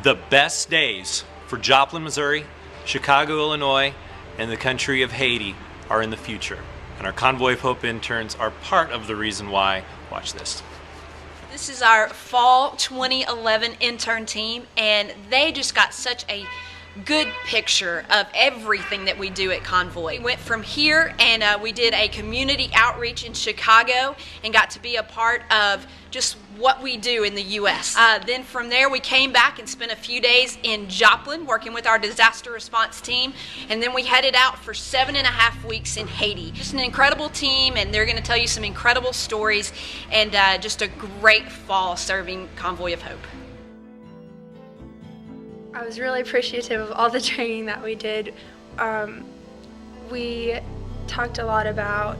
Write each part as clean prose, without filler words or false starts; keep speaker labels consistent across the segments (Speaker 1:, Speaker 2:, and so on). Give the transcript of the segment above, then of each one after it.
Speaker 1: The best days for Joplin, Missouri, Chicago, Illinois, and the country of Haiti are in the future. And our Convoy of Hope interns are part of the reason why. Watch this.
Speaker 2: This is our fall 2011 intern team, and they just got such a good picture of everything that we do at Convoy. We went from here and we did a community outreach in Chicago and got to be a part of just what we do in the U.S. Then from there we came back and spent a few days in Joplin working with our disaster response team, and then we headed out for 7.5 weeks in Haiti. Just an incredible team, and they're going to tell you some incredible stories, and just a great fall serving Convoy of Hope.
Speaker 3: I was really appreciative of all the training that we did. We talked a lot about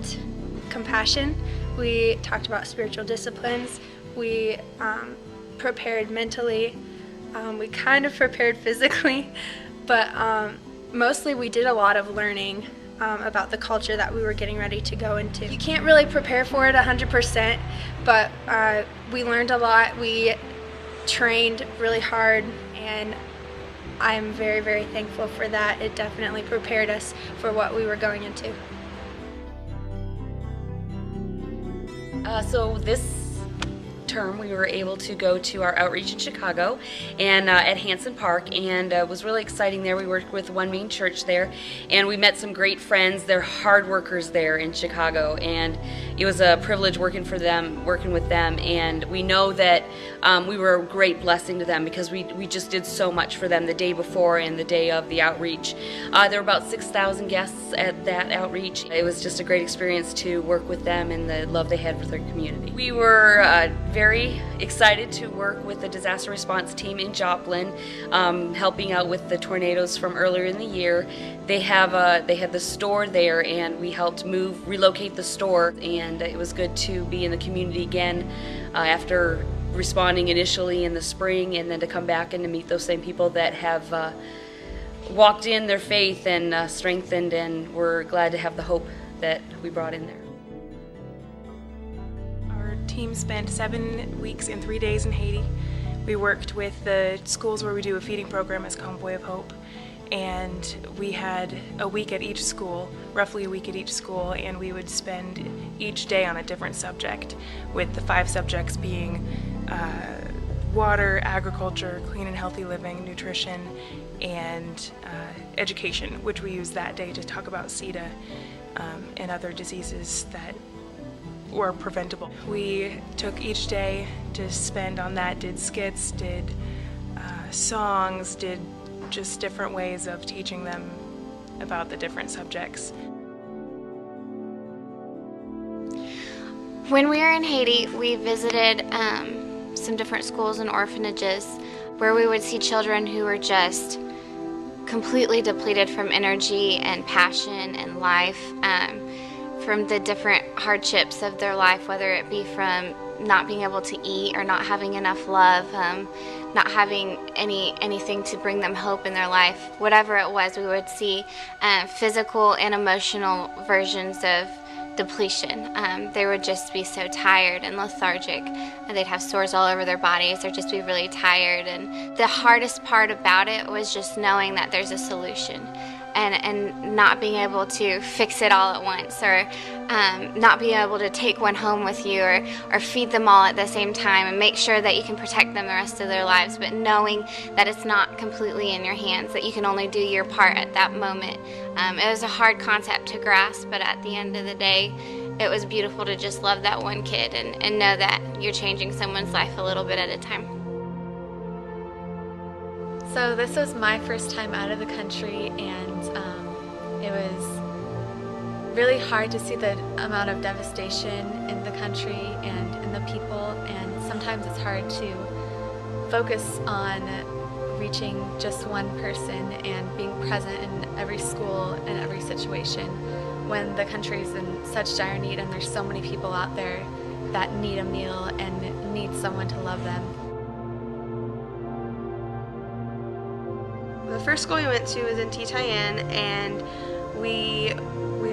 Speaker 3: compassion. We talked about spiritual disciplines. We prepared mentally. We kind of prepared physically, but mostly we did a lot of learning about the culture that we were getting ready to go into. You can't really prepare for it 100%, but we learned a lot. We trained really hard, and I'm very, very thankful for that. It definitely prepared us for what we were going into.
Speaker 4: So this term we were able to go to our outreach in Chicago and at Hanson Park, and it was really exciting there. We worked with One Main Church there, and we met some great friends. They're hard workers there in Chicago, and it was a privilege working with them, and we know that we were a great blessing to them because we just did so much for them the day before and the day of the outreach. There were about 6,000 guests at that outreach. It was just a great experience to work with them and the love they had for their community. We were very excited to work with the disaster response team in Joplin, helping out with the tornadoes from earlier in the year. They had the store there, and we helped relocate the store, and it was good to be in the community again after responding initially in the spring, and then to come back and to meet those same people that have walked in their faith and strengthened, and we're glad to have the hope that we brought in there.
Speaker 5: Our team spent 7 weeks and 3 days in Haiti. We worked with the schools where we do a feeding program as Convoy of Hope, and we had a week at each school, roughly a week at each school, and we would spend each day on a different subject, with the 5 subjects being water, agriculture, clean and healthy living, nutrition, and education, which we used that day to talk about SIDA and other diseases that were preventable. We took each day to spend on that, did skits, did songs, did just different ways of teaching them about the different subjects.
Speaker 6: When we were in Haiti, we visited some different schools and orphanages where we would see children who were just completely depleted from energy and passion and life, from the different hardships of their life, whether it be from not being able to eat or not having enough love, not having anything to bring them hope in their life. Whatever it was, we would see physical and emotional versions of depletion. They would just be so tired and lethargic, and they'd have sores all over their bodies, or just be really tired. And the hardest part about it was just knowing that there's a solution, and not being able to fix it all at once, or not being able to take one home with you, or feed them all at the same time and make sure that you can protect them the rest of their lives, but knowing that it's not completely in your hands, that you can only do your part at that moment. It was a hard concept to grasp, but at the end of the day, it was beautiful to just love that one kid and know that you're changing someone's life a little bit at a time.
Speaker 7: So this was my first time out of the country, and it was really hard to see the amount of devastation in the country and in the people, and sometimes it's hard to focus on reaching just one person and being present in every school and every situation when the country is in such dire need, and there's so many people out there that need a meal and need someone to love them.
Speaker 8: The first school we went to was in Titayen, and we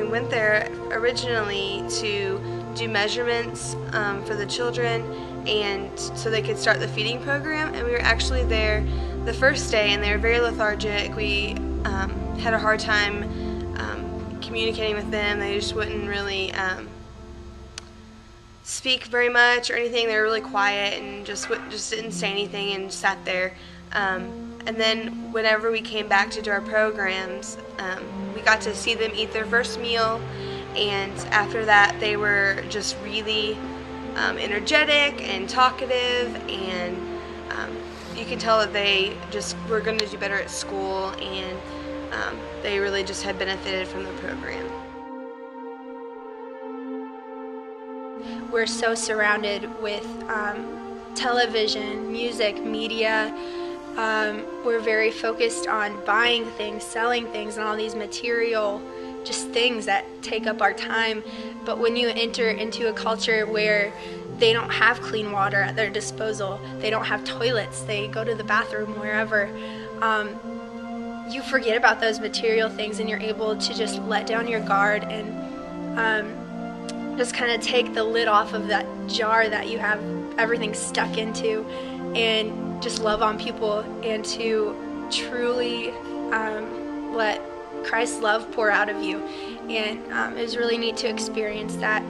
Speaker 8: went there originally to do measurements for the children, and so they could start the feeding program. And we were actually there the first day, and they were very lethargic. We had a hard time communicating with them. They just wouldn't really speak very much or anything. They were really quiet and just didn't say anything and sat there. And then whenever we came back to do our programs, we got to see them eat their first meal, and after that they were just really energetic and talkative, and you could tell that they just were going to do better at school, and they really just had benefited from the program.
Speaker 3: We're so surrounded with television, music, media. We're very focused on buying things, selling things, and all these material just things that take up our time. But when you enter into a culture where they don't have clean water at their disposal, they don't have toilets, they go to the bathroom wherever, you forget about those material things, and you're able to just let down your guard and just kind of take the lid off of that jar that you have everything stuck into, and just love on people, and to truly let Christ's love pour out of you. And it was really neat to experience that.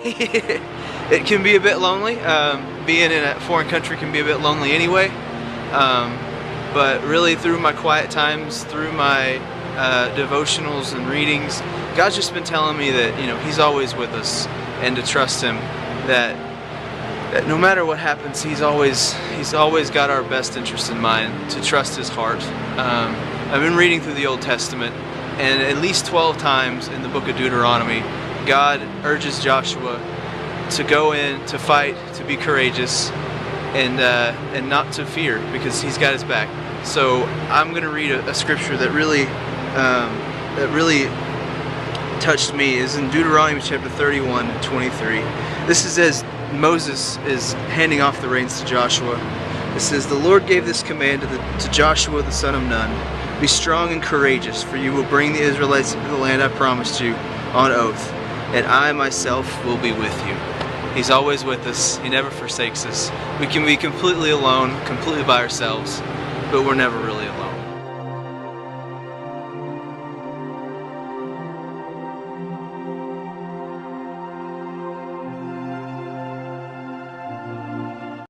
Speaker 9: It can be a bit lonely. Being in a foreign country can be a bit lonely anyway. But really, through my quiet times, through my devotionals and readings, God's just been telling me that, you know, He's always with us, and to trust Him. That no matter what happens, He's always got our best interest in mind. To trust His heart. I've been reading through the Old Testament, and at least 12 times in the book of Deuteronomy, God urges Joshua to go in, to fight, to be courageous, and not to fear, because He's got his back. So I'm going to read a scripture that really touched me. Is in Deuteronomy chapter 31:23. This is as Moses is handing off the reins to Joshua. It says, "The Lord gave this command to Joshua the son of Nun. Be strong and courageous, for you will bring the Israelites into the land I promised you on oath, and I myself will be with you." He's always with us. He never forsakes us. We can be completely alone, completely by ourselves, but we're never really alone.